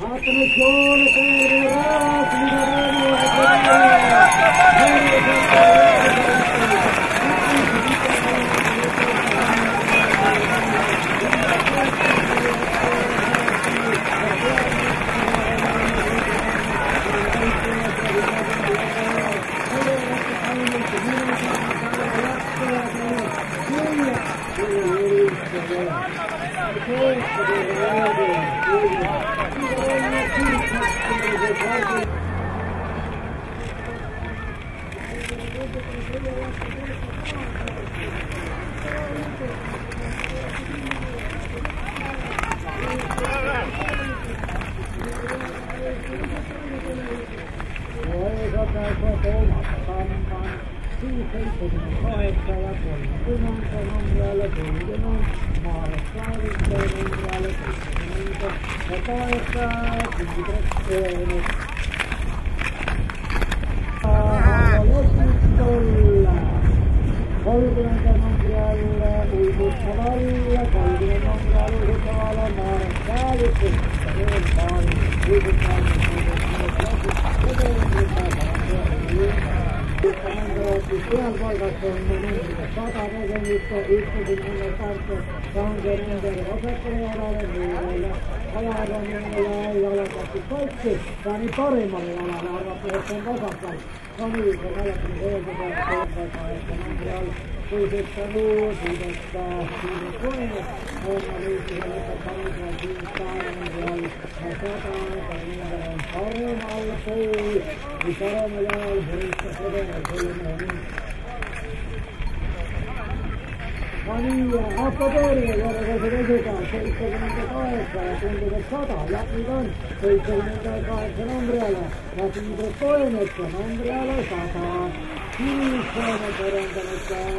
Attenzione per i Niin paremmalle alalle arvattu sen vasakkain. No niin, se ajatteli edeltävää eteenpäin, että Montreal kuisittaa nuusuudestaan. Siinä koe on liikkeen, että Montreal kiinnostaa Montreal. Ja sataan paremmalle pois. Niin paremmalla jalhurissa edelleen. Ja Appatori, joka se vesikään 78 ja tuntuu 100 ja on 78 Montrealla. Ja siitä toinetta Montrealla 100. Kiinnostaa parantanut 100.